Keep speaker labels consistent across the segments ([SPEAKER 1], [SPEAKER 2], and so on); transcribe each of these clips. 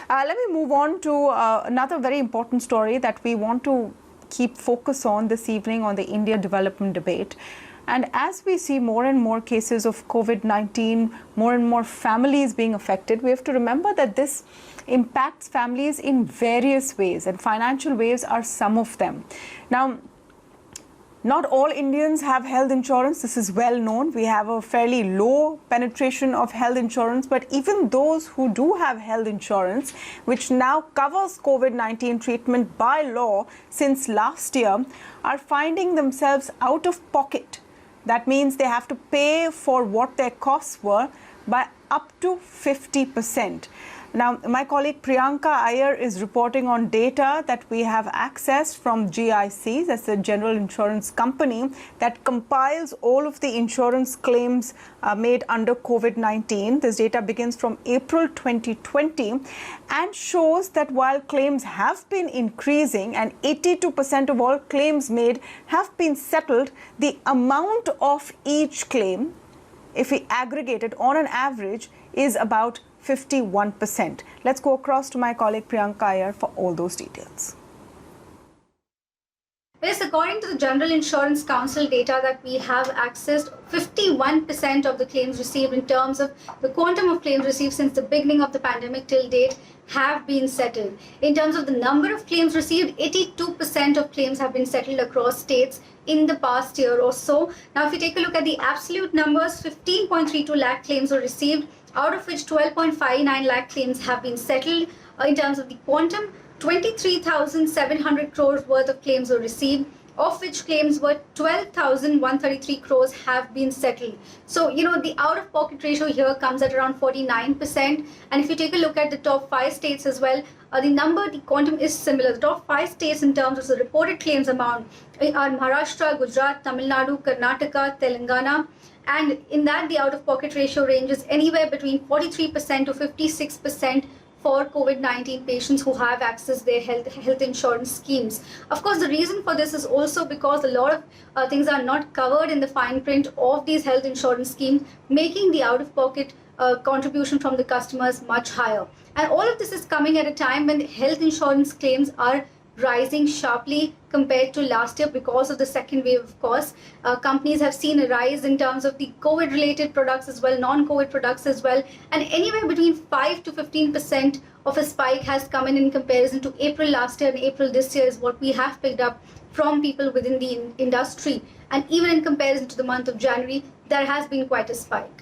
[SPEAKER 1] Let me move on to another very important story that we want to keep focus on this evening on the India development debate. And as we see more and more cases of COVID-19, more and more families being affected, we have to remember that this impacts families in various ways, and financial ways are some of them. Now, not all Indians have health insurance. This is well known. We have a fairly low penetration of health insurance, but even those who do have health insurance, which now covers COVID-19 treatment by law since last year, are finding themselves out of pocket. That means they have to pay for what their costs were by up to 50%. Now, my colleague Priyanka Iyer is reporting on data that we have accessed from GIC, that's the General Insurance Company, that compiles all of the insurance claims made under COVID-19. This data begins from April 2020 and shows that while claims have been increasing and 82% of all claims made have been settled, the amount of each claim, if we aggregate it on an average, is about 51%. Let's go across to my colleague Priyanka Iyer for all those details.
[SPEAKER 2] Yes, according to the General Insurance Council data that we have accessed, 51% of the claims received in terms of the quantum of claims received since the beginning of the pandemic till date have been settled. In terms of the number of claims received, 82% of claims have been settled across states in the past year or so. Now, if you take a look at the absolute numbers, 15.32 lakh claims were received, out of which 12.59 lakh claims have been settled. In terms of the quantum, 23,700 crores worth of claims were received, of which claims were 12,133 crores have been settled. So, the out-of-pocket ratio here comes at around 49%. And if you take a look at the top 5 states as well, the quantum is similar. The top 5 states in terms of the reported claims amount are Maharashtra, Gujarat, Tamil Nadu, Karnataka, Telangana. And in that, the out-of-pocket ratio ranges anywhere between 43% to 56% for COVID-19 patients who have accessed their health insurance schemes. Of course, the reason for this is also because a lot of things are not covered in the fine print of these health insurance schemes, making the out-of-pocket contribution from the customers much higher. And all of this is coming at a time when health insurance claims are rising sharply compared to last year because of the second wave, of course. Companies have seen a rise in terms of the COVID-related products as well, non-COVID products as well, and anywhere between 5 to 15% of a spike has come in comparison to April last year and April this year is what we have picked up from people within the industry. And even in comparison to the month of January, there has been quite a spike.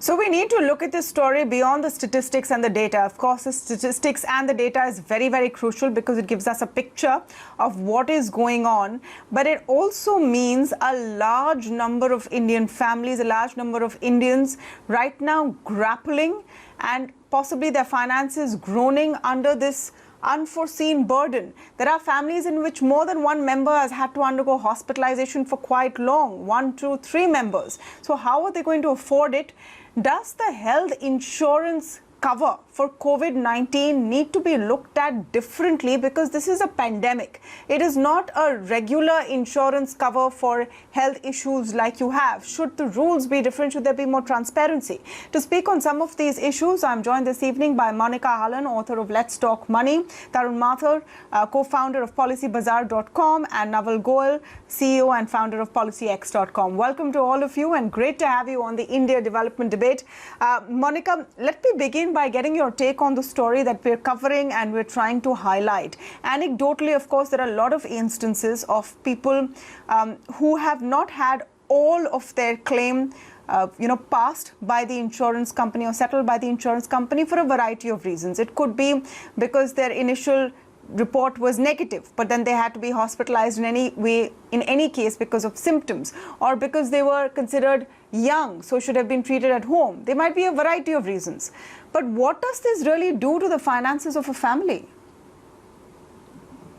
[SPEAKER 1] So we need to look at this story beyond the statistics and the data. Of course, the statistics and the data is very, very crucial because it gives us a picture of what is going on. But it also means a large number of Indian families, a large number of Indians right now grappling and possibly their finances groaning under this unforeseen burden. There are families in which more than one member has had to undergo hospitalization for quite long, 1, 2, 3 members. So how are they going to afford it? Does the health insurance cover for COVID-19 need to be looked at differently because this is a pandemic? It is not a regular insurance cover for health issues like you have. Should the rules be different? Should there be more transparency? To speak on some of these issues, I'm joined this evening by Monika Halan, author of Let's Talk Money, Tarun Mathur, co-founder of PolicyBazaar.com, and Naval Goel, CEO and founder of PolicyX.com. Welcome to all of you and great to have you on the India development debate. Monika, let me begin by getting your take on the story that we're covering and we're trying to highlight. Anecdotally, of course, there are a lot of instances of people who have not had all of their claim passed by the insurance company or settled by the insurance company for a variety of reasons. It could be because their initial report was negative, but then they had to be hospitalized in any case because of symptoms, or because they were considered young, so should have been treated at home. There might be a variety of reasons. But what does this really do to the finances of a family?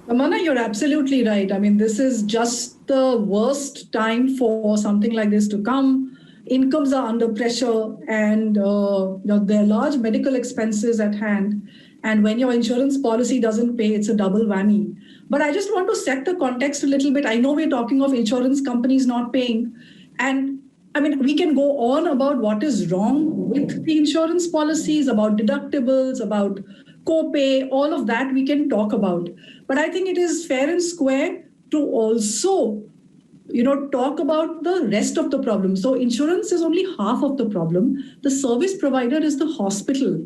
[SPEAKER 3] Tamanna, you're absolutely right. I mean, this is just the worst time for something like this to come. Incomes are under pressure and there are large medical expenses at hand. And when your insurance policy doesn't pay, it's a double whammy. But I just want to set the context a little bit. I know we're talking of insurance companies not paying. And I mean, we can go on about what is wrong with the insurance policies, about deductibles, about copay, all of that we can talk about. But I think it is fair and square to also, talk about the rest of the problem. So insurance is only half of the problem. The service provider is the hospital.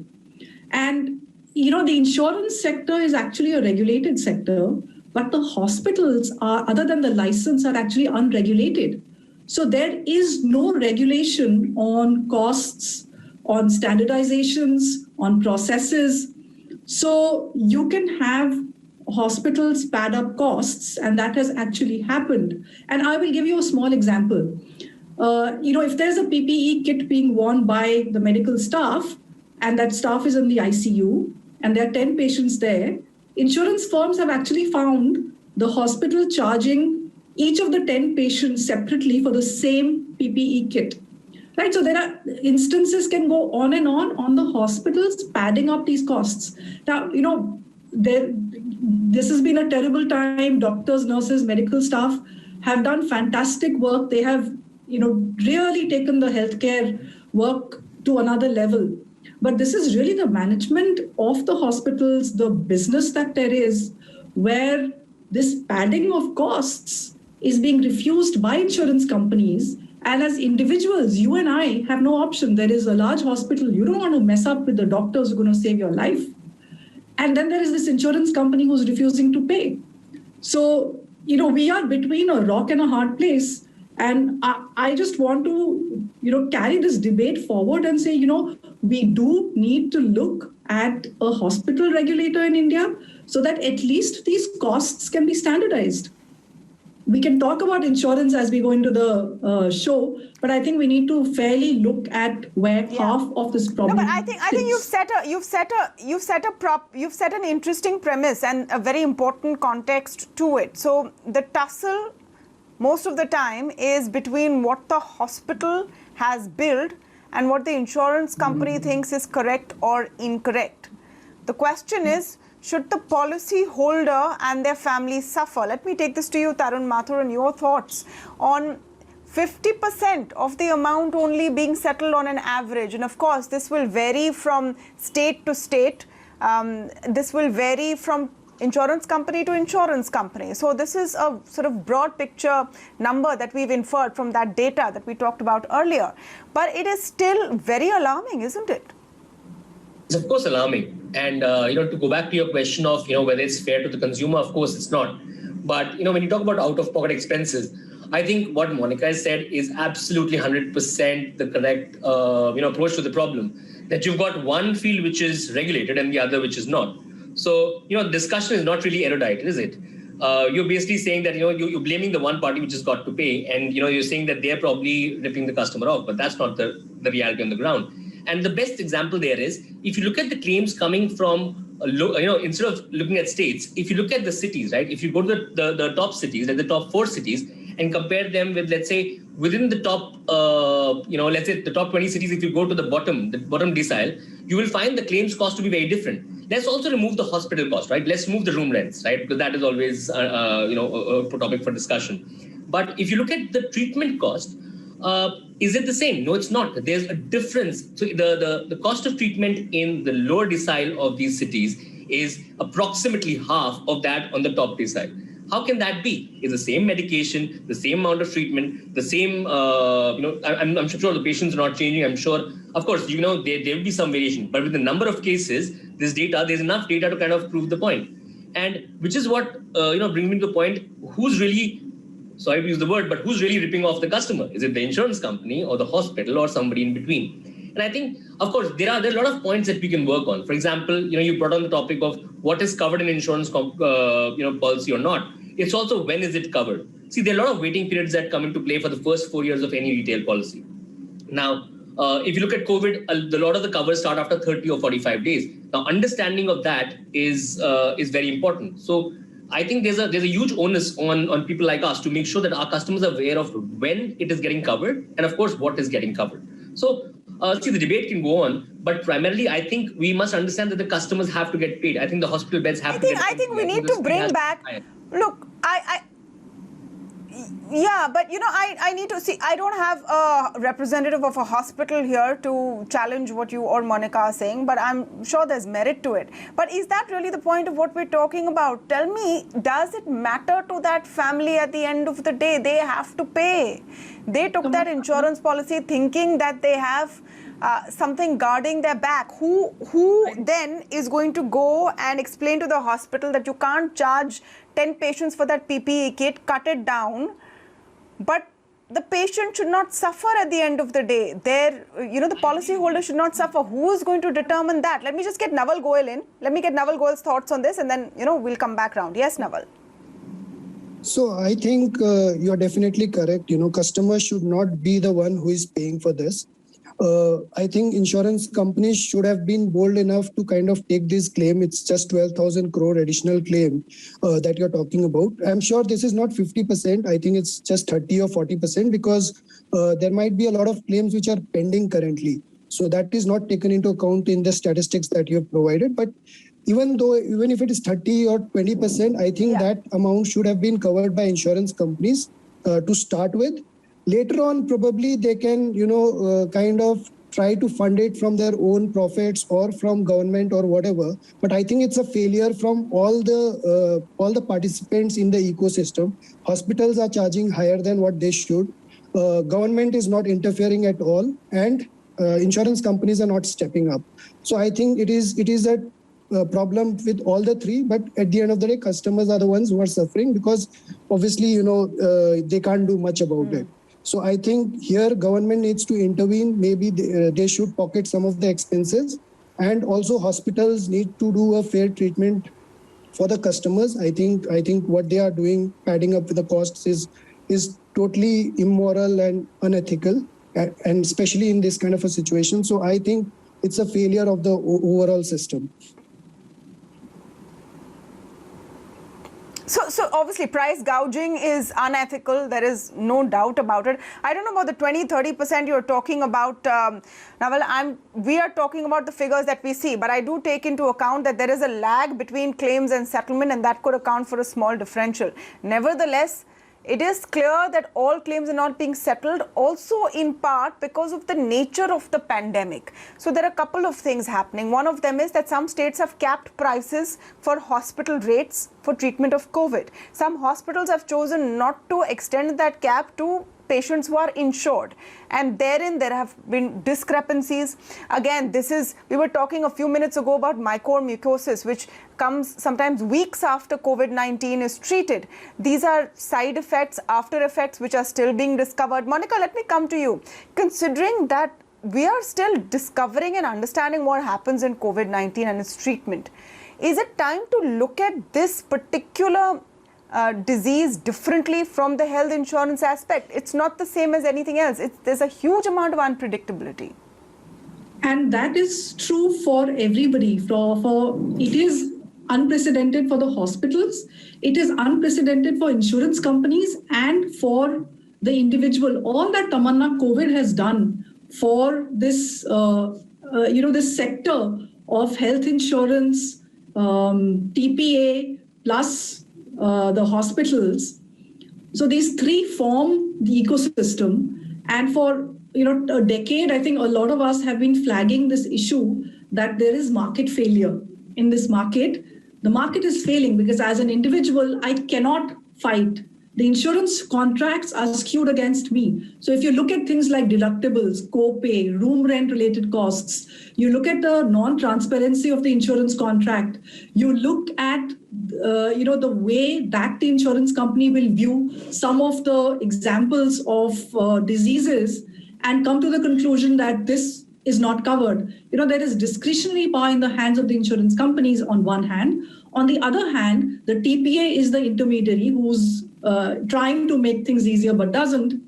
[SPEAKER 3] And, the insurance sector is actually a regulated sector, but the hospitals are, other than the license, are actually unregulated. So there is no regulation on costs, on standardizations, on processes. So you can have hospitals pad up costs, and that has actually happened. And I will give you a small example. If there's a PPE kit being worn by the medical staff, and that staff is in the ICU, and there are 10 patients there, insurance firms have actually found the hospital charging each of the 10 patients separately for the same PPE kit. Right, so there are instances can go on and on the hospitals padding up these costs. Now, this has been a terrible time. Doctors, nurses, medical staff have done fantastic work. They have, really taken the healthcare work to another level. But this is really the management of the hospitals, the business that there is, where this padding of costs is being refused by insurance companies. And as individuals, you and I have no option. There is a large hospital. You don't want to mess up with the doctors who are going to save your life. And then there is this insurance company who's refusing to pay. So, we are between a rock and a hard place. And I just want to, carry this debate forward and say, we do need to look at a hospital regulator in India so that at least these costs can be standardized. We can talk about insurance as we go into the show, but I think we need to fairly look at where half of this problem.
[SPEAKER 1] No, but I think you've set an interesting premise and a very important context to it. So the tussle most of the time is between what the hospital has billed and what the insurance company thinks is correct or incorrect. The question is, should the policy holder and their families suffer? Let me take this to you, Tarun Mathur, and your thoughts on 50% of the amount only being settled on an average. And of course, this will vary from state to state. This will vary from insurance company to insurance company. So this is a sort of broad picture number that we've inferred from that data that we talked about earlier. But it is still very alarming, isn't it?
[SPEAKER 4] It's of course alarming. And, to go back to your question of, whether it's fair to the consumer, of course it's not. But, when you talk about out-of-pocket expenses, I think what Monika has said is absolutely 100% the correct, approach to the problem. That you've got one field which is regulated and the other which is not. So, discussion is not really erudite, is it? You're basically saying that, you're blaming the one party which has got to pay. And, you're saying that they're probably ripping the customer off. But that's not the reality on the ground. And the best example there is, if you look at the claims coming from, instead of looking at states, if you look at the cities, right? If you go to the top cities, like the top 4 cities, and compare them with, let's say, within the top, let's say the top 20 cities, if you go to the bottom decile, you will find the claims cost to be very different. Let's also remove the hospital cost, right? Let's remove the room rents, right? Because that is always, a topic for discussion. But if you look at the treatment cost, is it the same? No, it's not. There's a difference. So the cost of treatment in the lower decile of these cities is approximately half of that on the top decile. How can that be? It's the same medication, the same amount of treatment, the same, I'm sure the patients are not changing. I'm sure, of course, there will be some variation. But with the number of cases, there's enough data to kind of prove the point. And which is what, brings me to the point, who's really, sorry to use the word, but who's really ripping off the customer? Is it the insurance company or the hospital or somebody in between? And I think, of course, there are a lot of points that we can work on. For example, you brought on the topic of what is covered in insurance, policy or not. It's also when is it covered. See, there are a lot of waiting periods that come into play for the first 4 years of any retail policy. Now, if you look at COVID, a lot of the covers start after 30 or 45 days. Now, understanding of that is very important. So I think there's a huge onus on people like us to make sure that our customers are aware of when it is getting covered and, of course, what is getting covered. So, see, the debate can go on, but primarily, I think we must understand that the customers have to get paid. I think the hospital beds have to get paid.
[SPEAKER 1] I think we need to bring back... Look, Yeah, but I need to see. I don't have a representative of a hospital here to challenge what you or Monika are saying, but I'm sure there's merit to it. But is that really the point of what we're talking about? Tell me, does it matter to that family at the end of the day? They have to pay. They took that insurance policy thinking that they have something guarding their back. Who then is going to go and explain to the hospital that you can't charge 10 patients for that PPE kit, cut it down, but the patient should not suffer at the end of the day. The policyholder should not suffer. Who is going to determine that? Let me just get Naval Goel in. Let me get Naval Goel's thoughts on this, and then, we'll come back round. Yes, Naval.
[SPEAKER 5] So I think you're definitely correct. Customers should not be the one who is paying for this. I think insurance companies should have been bold enough to kind of take this claim. It's just 12,000 crore additional claim that you're talking about. I'm sure this is not 50%. I think it's just 30 or 40% because there might be a lot of claims which are pending currently. So that is not taken into account in the statistics that you have provided. But even if it is 30 or 20%, I think that amount should have been covered by insurance companies to start with. Later on, probably they can, kind of try to fund it from their own profits or from government or whatever. But I think it's a failure from all the participants in the ecosystem. Hospitals are charging higher than what they should. Government is not interfering at all, and insurance companies are not stepping up. So I think it is a problem with all the three. But at the end of the day, customers are the ones who are suffering because obviously, they can't do much about it. So I think here government needs to intervene. Maybe they should pocket some of the expenses, and also hospitals need to do a fair treatment for the customers. I think what they are doing, padding up with the costs, is totally immoral and unethical, and especially in this kind of a situation. So I think it's a failure of the overall system.
[SPEAKER 1] So obviously price gouging is unethical. There is no doubt about it. I don't know about the 20-30% you're talking about, Naval. We are talking about the figures that we see, but I do take into account that there is a lag between claims and settlement, and that could account for a small differential. Nevertheless, it is clear that all claims are not being settled, also in part because of the nature of the pandemic. So there are a couple of things happening. One of them is that some states have capped prices for hospital rates for treatment of COVID. Some hospitals have chosen not to extend that cap to patients who are insured, and therein there have been discrepancies. Again, we were talking a few minutes ago about mycormycosis, which comes sometimes weeks after COVID-19 is treated. These are side effects, after effects, which are still being discovered. Monika, let me come to you. Considering that we are still discovering and understanding what happens in COVID-19 and its treatment, is it time to look at this particular disease differently from the health insurance aspect? It's not the same as anything else. There's a huge amount of unpredictability.
[SPEAKER 3] And that is true for everybody. It is unprecedented for the hospitals. It is unprecedented for insurance companies and for the individual. All that Tamanna COVID has done for this, this sector of health insurance, TPA plus the hospitals. So these three form the ecosystem. And for a decade, I think a lot of us have been flagging this issue that there is market failure in this market. The market is failing because as an individual, I cannot fight. The insurance contracts are skewed against me. So if you look at things like deductibles, co-pay, room rent related costs, you look at the non-transparency of the insurance contract, you look at the way that the insurance company will view some of the examples of diseases and come to the conclusion that this is not covered. There is discretionary power in the hands of the insurance companies on one hand. On the other hand, the TPA is the intermediary who's trying to make things easier but doesn't.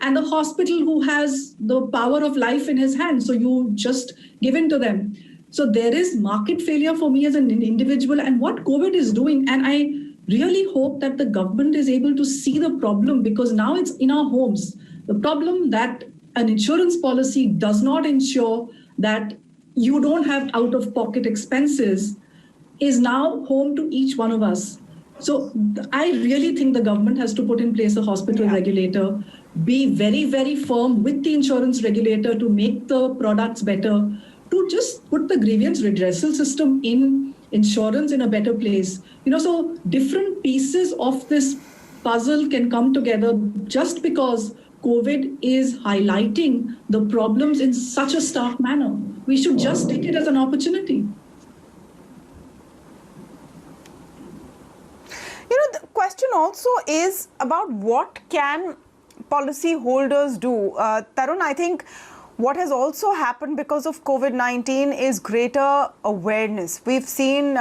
[SPEAKER 3] And the hospital who has the power of life in his hands. So you just give in to them. So there is market failure for me as an individual, and what COVID is doing. And I really hope that the government is able to see the problem, because now it's in our homes. The problem that an insurance policy does not ensure that you don't have out-of-pocket expenses is now home to each one of us. So I really think the government has to put in place a hospital regulator, be very, very firm with the insurance regulator to make the products better, to just put the grievance redressal system in insurance in a better place. So different pieces of this puzzle can come together just because COVID is highlighting the problems in such a stark manner. We should just take it as an opportunity.
[SPEAKER 1] The question also is about what can policy holders do. Tarun, I think what has also happened because of COVID-19 is greater awareness. We've seen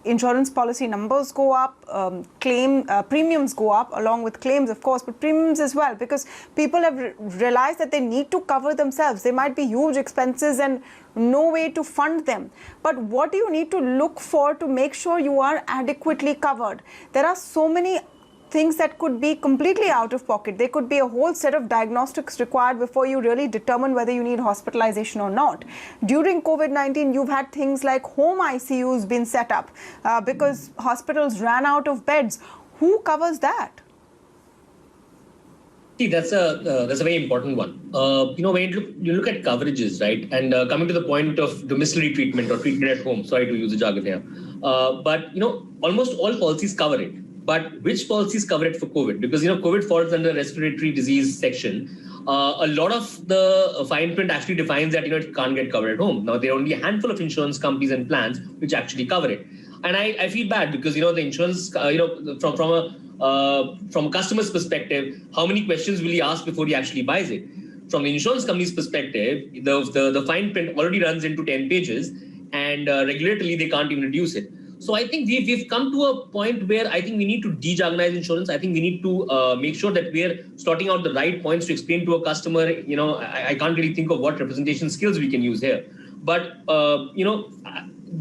[SPEAKER 1] insurance policy numbers go up, premiums go up along with claims, of course, but premiums as well, because people have realized that they need to cover themselves. There might be huge expenses and no way to fund them. But what do you need to look for to make sure you are adequately covered? There are so many things that could be completely out of pocket. There could be a whole set of diagnostics required before you really determine whether you need hospitalization or not. During COVID-19, you've had things like home ICUs being set up because hospitals ran out of beds. Who covers that?
[SPEAKER 4] See, that's a very important one. When you look at coverages, right, and coming to the point of domiciliary treatment or treatment at home. Sorry to use the jargon here, but almost all policies cover it. But which policies cover it for COVID? Because COVID falls under respiratory disease section. A lot of the fine print actually defines that it can't get covered at home. Now there are only a handful of insurance companies and plans which actually cover it, and I feel bad because the insurance from a customer's perspective, how many questions will he ask before he actually buys it? From the insurance company's perspective, the fine print already runs into 10 pages, and regulatorily they can't even reduce it. So I think we've come to a point where I think we need to de-jargonize insurance. I think we need to make sure that we're sorting out the right points to explain to a customer. I can't really think of what representation skills we can use here. But,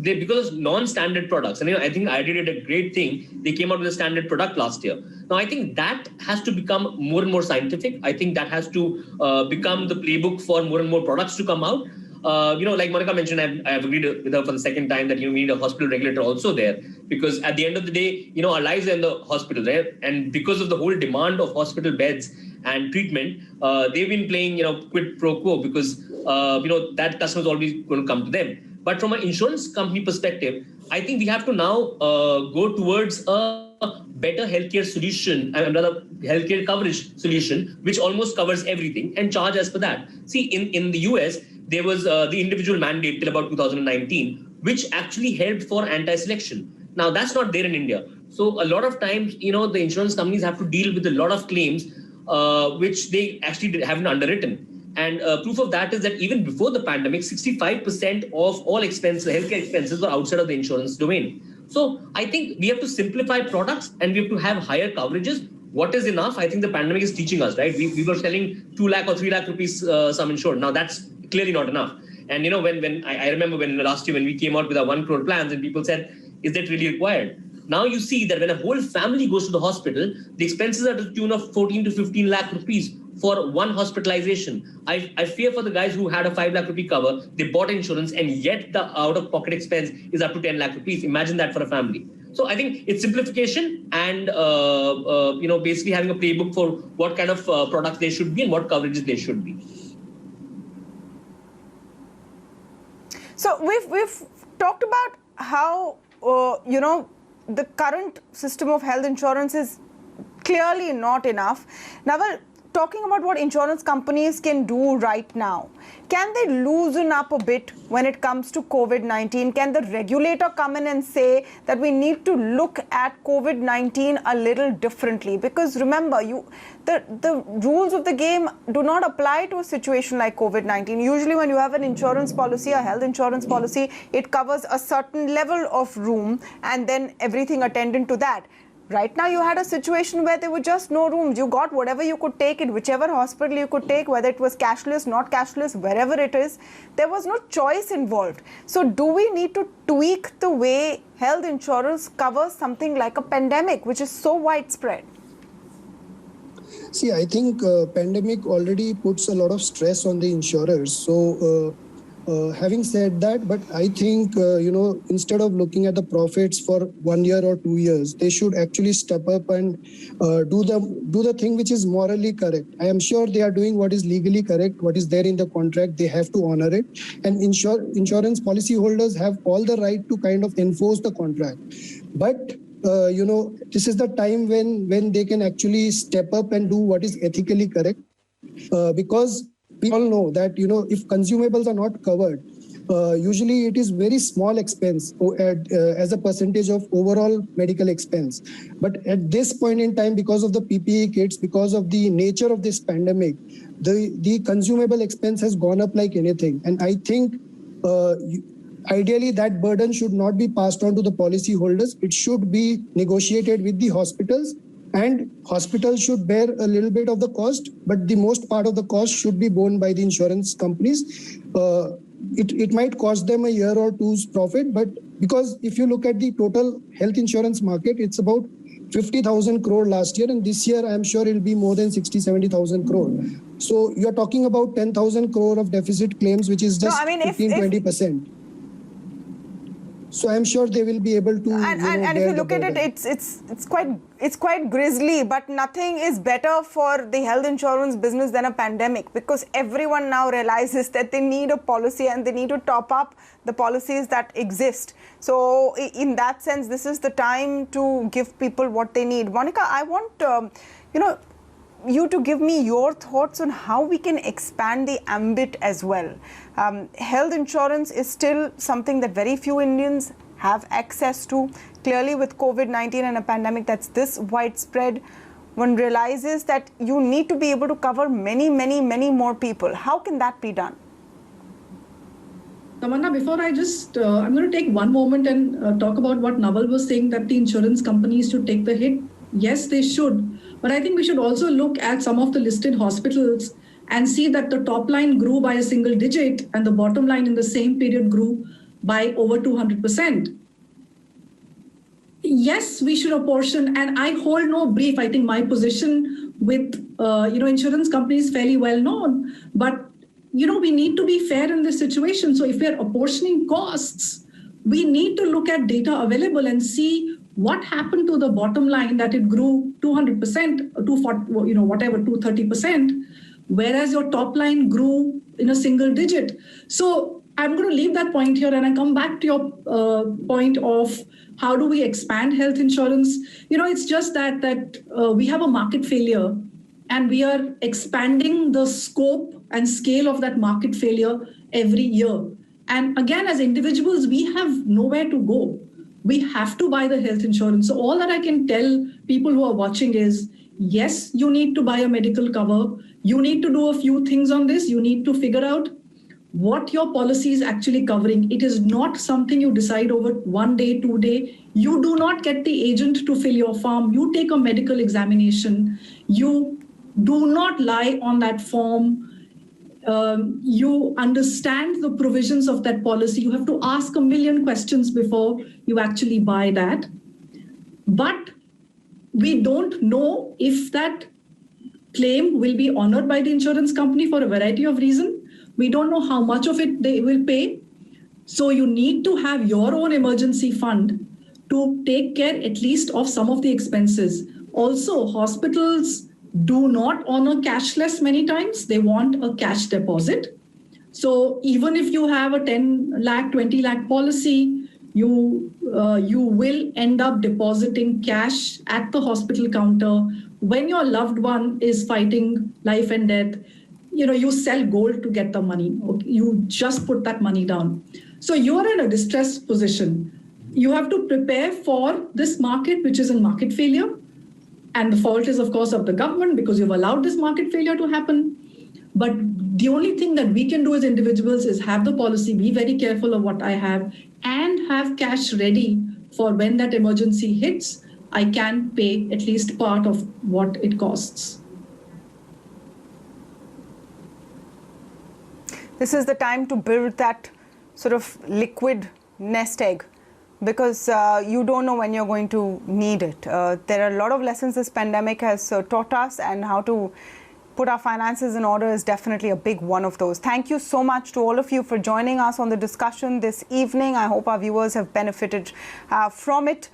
[SPEAKER 4] because of non-standard products, and I think I did a great thing. They came out with a standard product last year. Now, I think that has to become more and more scientific. I think that has to become the playbook for more and more products to come out. Like Monika mentioned, I've agreed with her for the second time that we need a hospital regulator also there, because at the end of the day, our lives are in the hospital, right? And because of the whole demand of hospital beds and treatment, they've been playing, quid pro quo, because, that customer's always going to come to them. But from an insurance company perspective, I think we have to now go towards a better healthcare solution, and rather healthcare coverage solution, which almost covers everything, and charge as per that. See, in the US, there was the individual mandate till about 2019, which actually helped for anti-selection. Now, that's not there in India. So a lot of times, the insurance companies have to deal with a lot of claims, which they actually haven't underwritten. And proof of that is that even before the pandemic, 65% of all expenses, healthcare expenses, were outside of the insurance domain. So I think we have to simplify products and we have to have higher coverages. What is enough? I think the pandemic is teaching us, right? We were selling 2 lakh or 3 lakh rupees sum insured. Now that's clearly not enough. And when I remember when last year when we came out with our 1 crore plans and people said, is that really required? Now you see that when a whole family goes to the hospital, the expenses are to the tune of 14 to 15 lakh rupees for one hospitalization. I fear for the guys who had a 5 lakh rupee cover, they bought insurance, and yet the out-of-pocket expense is up to 10 lakh rupees. Imagine that for a family. So I think it's simplification and basically having a playbook for what kind of products they should be and what coverages they should be.
[SPEAKER 1] So we've talked about how the current system of health insurance is clearly not enough. Naval, talking about what insurance companies can do right now, can they loosen up a bit when it comes to COVID-19? Can the regulator come in and say that we need to look at COVID-19 a little differently? Because remember, the rules of the game do not apply to a situation like COVID-19. Usually when you have an insurance policy, a health insurance policy, it covers a certain level of room and then everything attendant to that. Right now, you had a situation where there were just no rooms. You got whatever you could take in whichever hospital you could take, whether it was cashless, not cashless, wherever it is. There was no choice involved. So do we need to tweak the way health insurance covers something like a pandemic, which is so widespread?
[SPEAKER 5] See, I think pandemic already puts a lot of stress on the insurers. So Having said that, but I think, instead of looking at the profits for 1 year or 2 years, they should actually step up and do the thing which is morally correct. I am sure they are doing what is legally correct, what is there in the contract. They have to honor it. And insurance policy holders have all the right to kind of enforce the contract. But this is the time when they can actually step up and do what is ethically correct, because we all know that if consumables are not covered, usually it is very small expense as a percentage of overall medical expense. But at this point in time, because of the PPE kits, because of the nature of this pandemic, the consumable expense has gone up like anything. And I think ideally that burden should not be passed on to the policy holders. It should be negotiated with the hospitals, and hospitals should bear a little bit of the cost, but the most part of the cost should be borne by the insurance companies. It might cost them a year or two's profit, but because if you look at the total health insurance market, it's about 50,000 crore last year, and this year I'm sure it'll be more than 60-70,000 crore. So you're talking about 10,000 crore of deficit claims, which is just 15-20%. So I'm sure they will be able to.
[SPEAKER 1] And if you look at it, it's quite grisly. But nothing is better for the health insurance business than a pandemic, because everyone now realizes that they need a policy and they need to top up the policies that exist. So in that sense, this is the time to give people what they need. Monika, I want you to give me your thoughts on how we can expand the ambit as well. Health insurance is still something that very few Indians have access to. Clearly, with COVID-19 and a pandemic that's this widespread, one realizes that you need to be able to cover many, many, many more people. How can that be done?
[SPEAKER 3] Tamanna, before I I'm going to take one moment and talk about what Naval was saying, that the insurance companies should take the hit. Yes, they should. But I think we should also look at some of the listed hospitals and see that the top line grew by a single digit and the bottom line in the same period grew by over 200%. Yes, we should apportion, and I hold no brief. I think my position with insurance companies is fairly well known, but we need to be fair in this situation. So if we are apportioning costs, we need to look at data available and see what happened to the bottom line, that it grew 200%, 230%, whereas your top line grew in a single digit. So I'm going to leave that point here, and I come back to your point of how do we expand health insurance. It's just that we have a market failure, and we are expanding the scope and scale of that market failure every year. And again, as individuals, we have nowhere to go. We have to buy the health insurance. So all that I can tell people who are watching is, yes, you need to buy a medical cover. You need to do a few things on this. You need to figure out what your policy is actually covering. It is not something you decide over 1 day, 2 days. You do not get the agent to fill your form. You take a medical examination. You do not lie on that form. You understand the provisions of that policy. You have to ask a million questions before you actually buy that. But we don't know if that claim will be honored by the insurance company for a variety of reasons. We don't know how much of it they will pay. So you need to have your own emergency fund to take care at least of some of the expenses. Also, hospitals do not honor cashless many times. They want a cash deposit. So even if you have a 10 lakh, 20 lakh policy, you will end up depositing cash at the hospital counter. When your loved one is fighting life and death, you sell gold to get the money. You just put that money down. So you're in a distressed position. You have to prepare for this market, which is in market failure. And the fault is, of course, of the government, because you've allowed this market failure to happen. But the only thing that we can do as individuals is have the policy, be very careful of what I have, and have cash ready for when that emergency hits. I can pay at least part of what it costs.
[SPEAKER 1] This is the time to build that sort of liquid nest egg, because you don't know when you're going to need it. There are a lot of lessons this pandemic has taught us, and how to put our finances in order is definitely a big one of those. Thank you so much to all of you for joining us on the discussion this evening. I hope our viewers have benefited from it.